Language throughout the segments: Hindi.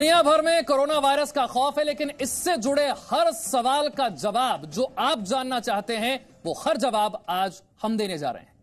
दुनिया भर में कोरोना वायरस का खौफ है, लेकिन इससे जुड़े हर सवाल का जवाब जो आप जानना चाहते हैं, वो हर जवाब आज हम देने जा रहे हैं।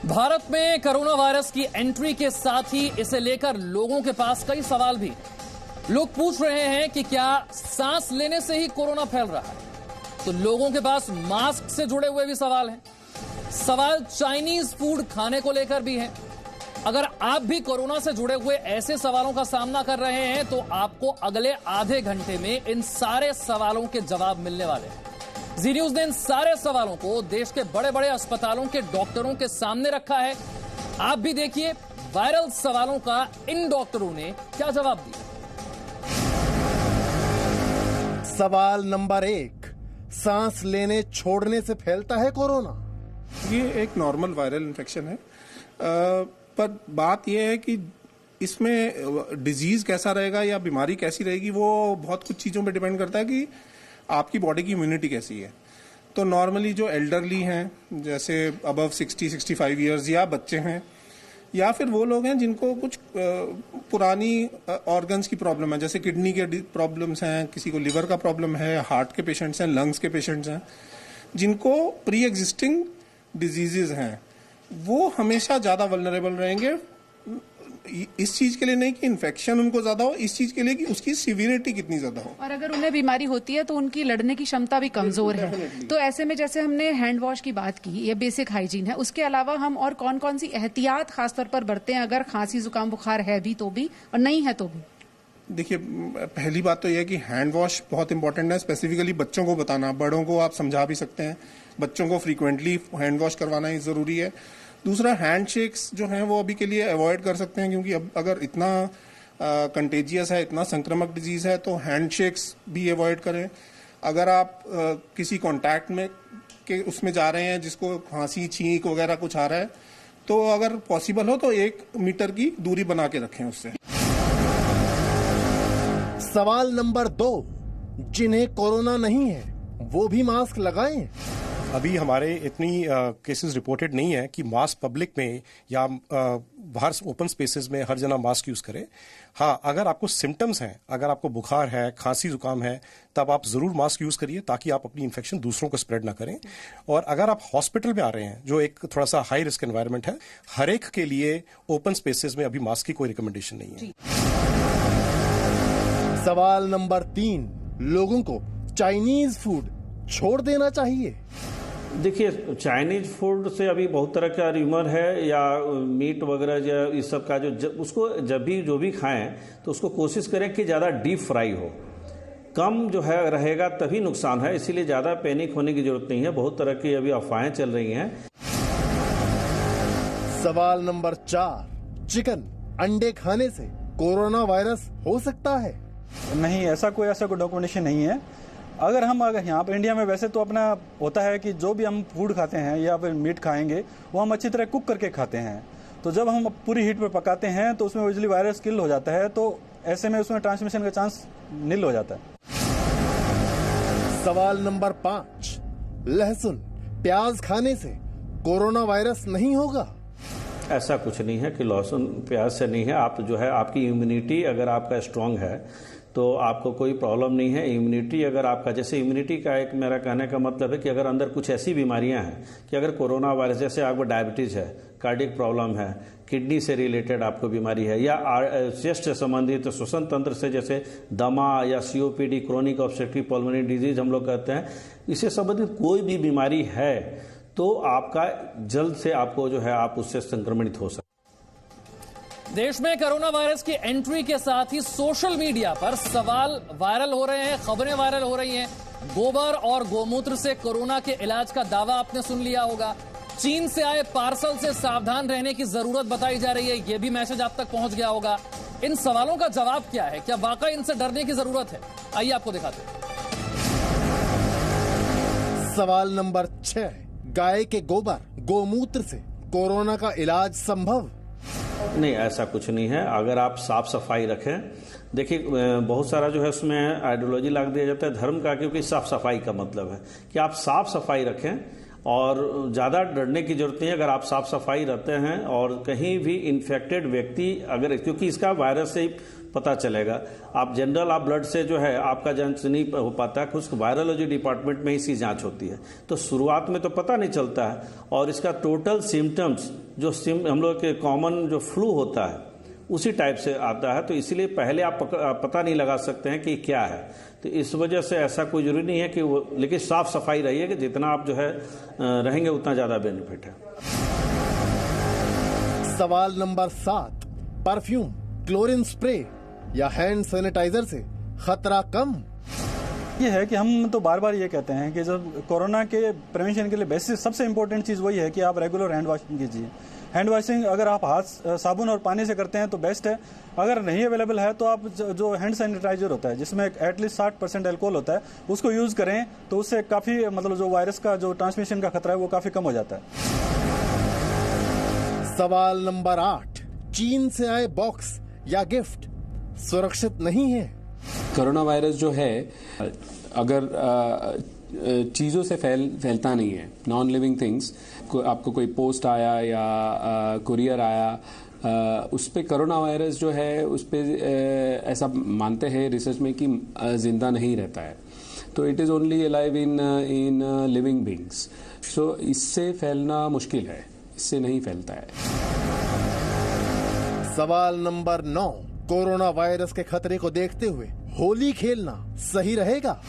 भारत में कोरोना वायरस की एंट्री के साथ ही इसे लेकर लोगों के पास कई सवाल भी। लोग पूछ रहे हैं कि क्या सांस लेने से ही कोरोना फैल रहा है? तो लोगों के पास मास्क से जुड़े हुए भी सवाल हैं। सवाल चाइनीज फूड खाने को लेकर भी है। अगर आप भी कोरोना से जुड़े हुए ऐसे सवालों का सामना कर रहे हैं तो आपको अगले आधे घंटे में इन सारे सवालों के जवाब मिलने वाले हैं। जी न्यूज ने इन सारे सवालों को देश के बड़े बड़े अस्पतालों के डॉक्टरों के सामने रखा है। आप भी देखिए वायरल सवालों का इन डॉक्टरों ने क्या जवाब दिया। सवाल नंबर 1, सांस लेने छोड़ने से फैलता है कोरोना? ये एक नॉर्मल वायरल इन्फेक्शन है, पर बात यह है कि इसमें डिजीज कैसा रहेगा या बीमारी कैसी रहेगी वो बहुत कुछ चीजों पे डिपेंड करता है कि आपकी बॉडी की इम्यूनिटी कैसी है। तो नॉर्मली जो एल्डरली हैं, जैसे अबव 60-65 ईयर्स, या बच्चे हैं, या फिर वो लोग हैं जिनको कुछ पुरानी ऑर्गन्स की प्रॉब्लम है, जैसे किडनी के प्रॉब्लम्स हैं, किसी को लिवर का प्रॉब्लम है, हार्ट के पेशेंट्स हैं, लंग्स के पेशेंट्स हैं, जिनको प्री एग्जिस्टिंग डिजीजेज हैं, वो हमेशा ज्यादा वल्नरेबल रहेंगे। इस चीज के लिए नहीं कि इन्फेक्शन उनको ज्यादा हो, इस चीज के लिए कि उसकी सीवियरिटी कितनी ज्यादा हो। और अगर उन्हें बीमारी होती है तो उनकी लड़ने की क्षमता भी कमजोर है। तो ऐसे में जैसे हमने हैंड वॉश की बात की, ये बेसिक हाइजीन है, उसके अलावा हम और कौन कौन सी एहतियात खासतौर पर बरतें अगर खांसी जुकाम बुखार है भी तो भी और नहीं है तो भी? देखिए, पहली बात तो यह है कि हैंड वॉश बहुत इंपॉर्टेंट है। स्पेसिफिकली बच्चों को बताना, बड़ों को आप समझा भी सकते हैं, बच्चों को फ्रीक्वेंटली हैंड वॉश करवाना ही जरूरी है। दूसरा, हैंड शेक्स जो हैं वो अभी के लिए अवॉइड कर सकते हैं, क्योंकि अब अगर इतना कंटेजियस है, इतना संक्रामक डिजीज है, तो हैंड शेक्स भी अवॉइड करें। अगर आप किसी कांटेक्ट में के उसमें जा रहे हैं जिसको खांसी छींक वगैरह कुछ आ रहा है, तो अगर पॉसिबल हो तो 1 मीटर की दूरी बना के रखें उससे। सवाल नंबर 2, जिन्हें कोरोना नहीं है वो भी मास्क लगाएं? अभी हमारे इतनी केसेस रिपोर्टेड नहीं है कि मास्क पब्लिक में या बाहर ओपन स्पेसेस में हर जना मास्क यूज करें। हाँ, अगर आपको सिम्टम्स हैं, अगर आपको बुखार है, खांसी जुकाम है, तब आप जरूर मास्क यूज करिए ताकि आप अपनी इन्फेक्शन दूसरों को स्प्रेड ना करें। और अगर आप हॉस्पिटल में आ रहे हैं, जो एक थोड़ा सा हाई रिस्क एनवायरनमेंट है, हर एक के लिए ओपन स्पेसेस में अभी मास्क की कोई रिकमेंडेशन नहीं है। सवाल नंबर 3, लोगों को चाइनीज फूड छोड़ देना चाहिए? देखिए, चाइनीज फूड से अभी बहुत तरह का र्यूमर है, या मीट वगैरह या इस सब का उसको जब भी जो भी खाएं तो उसको कोशिश करें कि ज़्यादा डीप फ्राई हो, कम जो है रहेगा तभी नुकसान है। इसीलिए ज़्यादा पैनिक होने की जरूरत नहीं है। बहुत तरह की अभी अफवाहें चल रही हैं। सवाल नंबर 4, चिकन अंडे खाने से कोरोना वायरस हो सकता है? नहीं, ऐसा कोई डॉक्यूमेंटेशन नहीं है। अगर यहाँ पर इंडिया में वैसे तो अपना होता है कि जो भी हम फूड खाते हैं या फिर मीट खाएंगे वो हम अच्छी तरह कुक करके खाते हैं। तो जब हम पूरी हीट पे पकाते हैं तो उसमें यूजुअली वायरस किल हो जाता है, तो ऐसे में उसमें ट्रांसमिशन का चांस नील हो जाता है। सवाल नंबर 5, लहसुन प्याज खाने से कोरोना वायरस नहीं होगा? ऐसा कुछ नहीं है कि लहसुन प्याज से नहीं है। आप जो है आपकी इम्यूनिटी अगर आपका स्ट्रांग है तो आपको कोई प्रॉब्लम नहीं है। इम्यूनिटी अगर आपका, जैसे इम्यूनिटी का एक मेरा कहने का मतलब है कि अगर अंदर कुछ ऐसी बीमारियां हैं कि अगर कोरोना वायरस, जैसे आपको डायबिटीज़ है, कार्डियक प्रॉब्लम है, किडनी से रिलेटेड आपको बीमारी है, या चेस्ट से संबंधित श्वसन तंत्र से जैसे दमा या COPD, chronic obstructive pulmonary disease हम लोग कहते हैं, इससे संबंधित कोई भी बीमारी है तो आपका जल्द से आपको जो है आप उससे संक्रमित हो सकते। देश में कोरोना वायरस की एंट्री के साथ ही सोशल मीडिया पर सवाल वायरल हो रहे हैं, खबरें वायरल हो रही हैं। गोबर और गोमूत्र से कोरोना के इलाज का दावा आपने सुन लिया होगा। चीन से आए पार्सल से सावधान रहने की जरूरत बताई जा रही है, यह भी मैसेज आप तक पहुंच गया होगा। इन सवालों का जवाब क्या है? क्या वाकई इनसे डरने की जरूरत है? आइए आपको दिखाते हैं। सवाल नंबर 6, गाय के गोबर गोमूत्र से कोरोना का इलाज संभव? नहीं, ऐसा कुछ नहीं है। अगर आप साफ सफाई रखें, देखिए बहुत सारा जो है उसमें आइडियोलॉजी लगा दिया जाता है धर्म का, क्योंकि साफ सफाई का मतलब है कि आप साफ सफाई रखें और ज़्यादा डरने की जरूरत नहीं है। अगर आप साफ सफाई रहते हैं और कहीं भी इन्फेक्टेड व्यक्ति अगर, क्योंकि इसका वायरस से ही पता चलेगा, आप जनरल आप ब्लड से जो है आपका जांच नहीं हो पाता है, कुछ वायरोलॉजी डिपार्टमेंट में इसकी जांच होती है, तो शुरुआत में तो पता नहीं चलता है। और इसका टोटल सिम्टम्स जो हम लोग के कॉमन जो फ्लू होता है उसी टाइप से आता है, तो इसलिए पहले आप पता नहीं लगा सकते हैं कि क्या है। तो इस वजह से ऐसा कोई जरूरी नहीं है कि वो, लेकिन साफ सफाई रहिए कि जितना आप जो है रहेंगे उतना ज्यादा बेनिफिट है। सवाल नंबर 7, परफ्यूम, क्लोरीन स्प्रे या हैंड सैनिटाइजर से खतरा कम? ये है कि हम तो बार बार ये कहते हैं कि जब कोरोना के प्रिवेंशन के लिए बेसिक सबसे इंपॉर्टेंट चीज़ वही है कि आप रेगुलर हैंड वॉशिंग कीजिए। हैंड वॉशिंग अगर आप हाथ साबुन और पानी से करते हैं तो बेस्ट है। अगर नहीं अवेलेबल है तो आप जो हैंड सैनिटाइजर होता है जिसमें एटलीस्ट 60% अल्कोहल होता है उसको यूज करें, तो उससे काफ़ी मतलब जो वायरस का जो ट्रांसमिशन का खतरा है वो काफ़ी कम हो जाता है। सवाल नंबर 8, चीन से आए बॉक्स या गिफ्ट सुरक्षित नहीं है? कोरोना वायरस जो है अगर चीज़ों से फैलता नहीं है, नॉन लिविंग थिंग्स, आपको कोई पोस्ट आया या कुरियर आया, उस पे कोरोना वायरस जो है उस पे ऐसा मानते हैं रिसर्च में कि जिंदा नहीं रहता है, तो it is only alive in living beings. So इससे फैलना मुश्किल है, इससे नहीं फैलता है। सवाल नंबर 9, कोरोना वायरस के खतरे को देखते हुए होली खेलना सही रहेगा?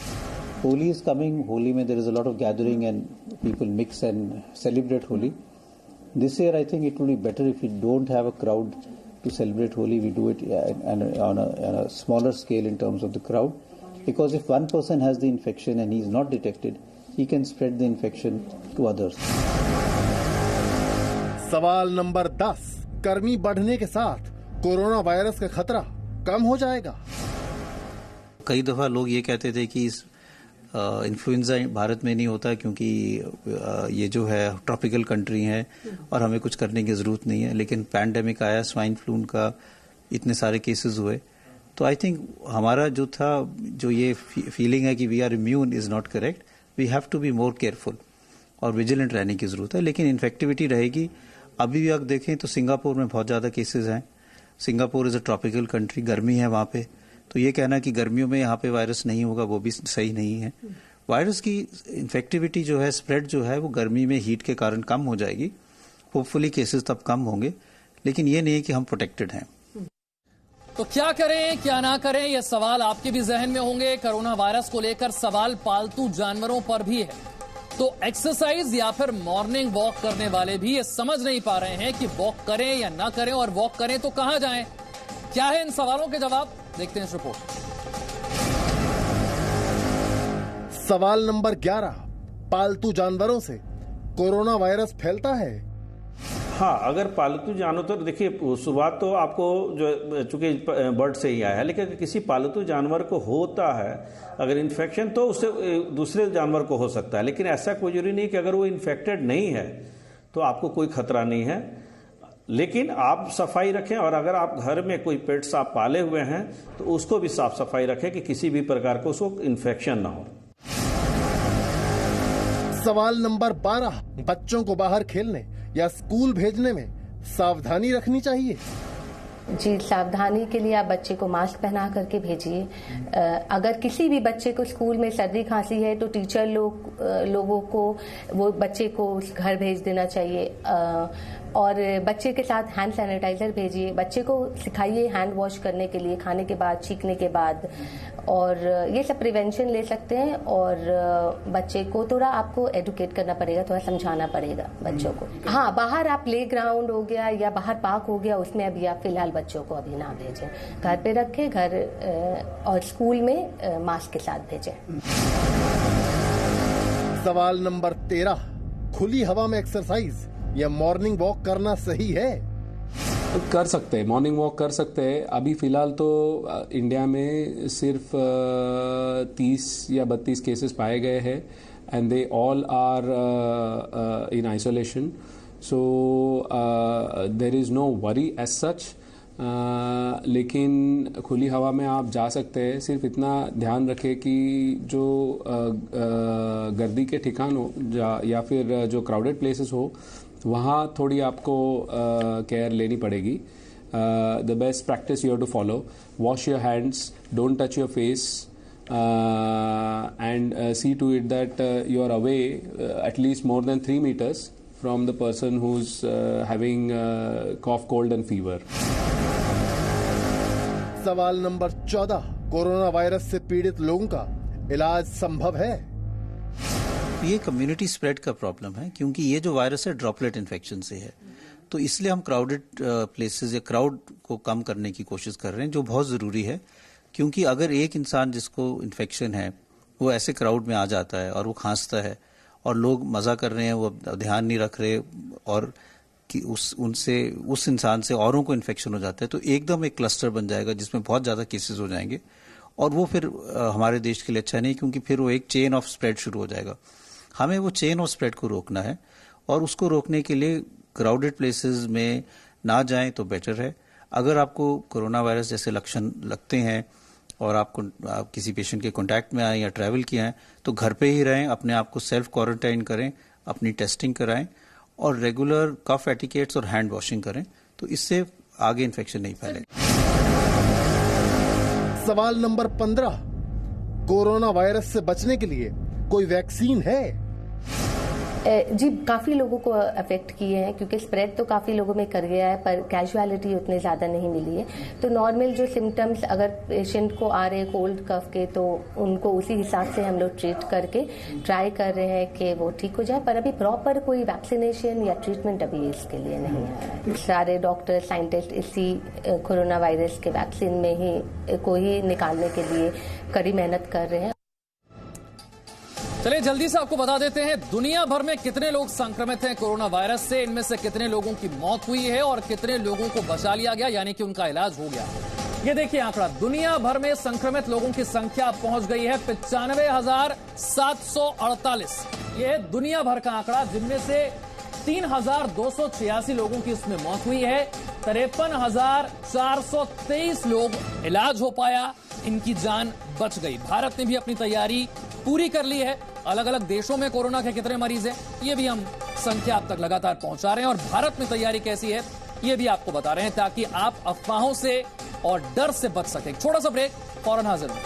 Holi is coming. Holi mein there is a lot of gathering and people mix and celebrate Holi. This year I think it will be better if we don't have a crowd to celebrate Holi. We do it on a smaller scale in terms of the crowd, because if one person has the infection and he is not detected, he can spread the infection to others. सवाल नंबर 10, गर्मी बढ़ने के साथ कोरोना वायरस का खतरा कम हो जाएगा? कई दफा लोग ये कहते थे कि इन्फ्लुएंजा भारत में नहीं होता क्योंकि ये जो है ट्रॉपिकल कंट्री है और हमें कुछ करने की ज़रूरत नहीं है, लेकिन पैंडेमिक आया, स्वाइन फ्लू का इतने सारे केसेस हुए, तो आई थिंक हमारा जो था जो ये फीलिंग है कि we are immune is not correct. We have to be more careful और विजिलेंट रहने की ज़रूरत है, लेकिन इन्फेक्टिविटी रहेगी। अभी भी आप देखें तो सिंगापुर में बहुत ज़्यादा केसेस हैं। Singapore is a tropical country, गर्मी है वहाँ पे, तो ये कहना कि गर्मियों में यहाँ पे वायरस नहीं होगा वो भी सही नहीं है। वायरस की इन्फेक्टिविटी जो है, स्प्रेड जो है, वो गर्मी में हीट के कारण कम हो जाएगी। होपफुली केसेस तब कम होंगे, लेकिन ये नहीं है कि हम प्रोटेक्टेड हैं। तो क्या करें क्या ना करें, ये सवाल आपके भी जहन में होंगे। कोरोना वायरस को लेकर सवाल पालतू जानवरों पर भी है। तो एक्सरसाइज या फिर मॉर्निंग वॉक करने वाले भी ये समझ नहीं पा रहे हैं कि वॉक करें या ना करें, और वॉक करें तो कहां जाएं। क्या है इन सवालों के जवाब, देखते हैं इस रिपोर्ट। सवाल नंबर 11, पालतू जानवरों से कोरोना वायरस फैलता है? हाँ, अगर पालतू जानवर, तो देखिए शुरुआत तो आपको जो चूंकि बर्ड से ही आया है, लेकिन किसी पालतू जानवर को होता है अगर इन्फेक्शन तो उससे दूसरे जानवर को हो सकता है, लेकिन ऐसा कोई जरूरी नहीं कि अगर वो इन्फेक्टेड नहीं है तो आपको कोई खतरा नहीं है। लेकिन आप सफाई रखें, और अगर आप घर में कोई पेट्स आप पाले हुए हैं तो उसको भी साफ सफाई रखें कि किसी भी प्रकार को उसको इन्फेक्शन ना हो। सवाल नंबर 12, बच्चों को बाहर खेलने या स्कूल भेजने में सावधानी रखनी चाहिए? जी, सावधानी के लिए आप बच्चे को मास्क पहना करके भेजिए। अगर किसी भी बच्चे को स्कूल में सर्दी खांसी है तो टीचर लोगों को वो बच्चे को घर भेज देना चाहिए। और बच्चे के साथ हैंड सैनिटाइजर भेजिए। बच्चे को सिखाइए हैंड वॉश करने के लिए, खाने के बाद, छींकने के बाद, और ये सब प्रिवेंशन ले सकते हैं। और बच्चे को थोड़ा आपको एडुकेट करना पड़ेगा, थोड़ा समझाना पड़ेगा बच्चों को। हाँ, बाहर आप प्ले ग्राउंड हो गया या बाहर पार्क हो गया, उसमें अभी आप फिलहाल बच्चों को अभी ना भेजें। घर पे रखें, घर और स्कूल में मास्क के साथ भेजें। सवाल नंबर 13, खुली हवा में एक्सरसाइज या मॉर्निंग वॉक करना सही है? कर सकते हैं, मॉर्निंग वॉक कर सकते हैं। अभी फिलहाल तो इंडिया में सिर्फ 30 या 32 केसेस पाए गए हैं and they all are in isolation, so there is no worry as such. लेकिन खुली हवा में आप जा सकते हैं। सिर्फ इतना ध्यान रखें कि जो गर्दी के ठिकान हो या फिर जो क्राउडेड प्लेसेस हो, वहाँ थोड़ी आपको केयर लेनी पड़ेगी। The best practice you have to follow, wash your hands, don't touch your face, and see to it that you are away at least more than 3 meters from the person who's having cough, cold and fever. सवाल नंबर 14, कोरोना वायरस से पीड़ित लोगों का इलाज संभव है? ये कम्युनिटी स्प्रेड का प्रॉब्लम है, क्योंकि ये जो वायरस है ड्रॉपलेट इन्फेक्शन से है। तो इसलिए हम क्राउडेड प्लेसेस या क्राउड को कम करने की कोशिश कर रहे हैं, जो बहुत ज़रूरी है। क्योंकि अगर एक इंसान जिसको इन्फेक्शन है वो ऐसे क्राउड में आ जाता है और वो खांसता है और लोग मज़ा कर रहे हैं, वो ध्यान नहीं रख रहे और कि उस इंसान से औरों को इन्फेक्शन हो जाता है, तो एकदम एक क्लस्टर बन जाएगा जिसमें बहुत ज़्यादा केसेस हो जाएंगे। और वो फिर हमारे देश के लिए अच्छा नहीं, क्योंकि फिर वो एक चेन ऑफ स्प्रेड शुरू हो जाएगा। हमें वो चेन ऑफ स्प्रेड को रोकना है, और उसको रोकने के लिए क्राउडेड प्लेसेस में ना जाएं तो बेटर है। अगर आपको कोरोना वायरस जैसे लक्षण लगते हैं और आप किसी पेशेंट के कांटेक्ट में आए या ट्रैवल किया है, तो घर पे ही रहें, अपने आप को सेल्फ क्वारंटाइन करें, अपनी टेस्टिंग कराएं और रेगुलर कफ एटिकेट्स और हैंड वॉशिंग करें, तो इससे आगे इन्फेक्शन नहीं फैलेगा। सवाल नंबर 15, कोरोना वायरस से बचने के लिए कोई वैक्सीन है? जी, काफ़ी लोगों को अफेक्ट किए हैं, क्योंकि स्प्रेड तो काफ़ी लोगों में कर गया है, पर कैजुअलिटी उतने ज़्यादा नहीं मिली है। तो नॉर्मल जो सिम्टम्स अगर पेशेंट को आ रहे हैं कोल्ड कफ के, तो उनको उसी हिसाब से हम लोग ट्रीट करके ट्राई कर रहे हैं कि वो ठीक हो जाए। पर अभी प्रॉपर कोई वैक्सीनेशन या ट्रीटमेंट अभी इसके लिए नहीं है। सारे डॉक्टर साइंटिस्ट इसी कोरोना वायरस के वैक्सीन में ही को ही निकालने के लिए कड़ी मेहनत कर रहे हैं। चलिए जल्दी से आपको बता देते हैं दुनिया भर में कितने लोग संक्रमित हैं कोरोना वायरस से, इनमें से कितने लोगों की मौत हुई है और कितने लोगों को बचा लिया गया, यानी कि उनका इलाज हो गया। ये देखिए आंकड़ा, दुनिया भर में संक्रमित लोगों की संख्या पहुंच गई है 95,748। ये है दुनिया भर का आंकड़ा, जिनमें से 3,286 लोगों की इसमें मौत हुई है। 53,423 लोग इलाज हो पाया, इनकी जान बच गई। भारत ने भी अपनी तैयारी पूरी कर ली है। अलग अलग देशों में कोरोना के कितने मरीज हैं, ये भी हम संख्या अब तक लगातार पहुंचा रहे हैं, और भारत में तैयारी कैसी है ये भी आपको बता रहे हैं, ताकि आप अफवाहों से और डर से बच सकें। छोटा सा ब्रेक, फौरन हाजिर हूं।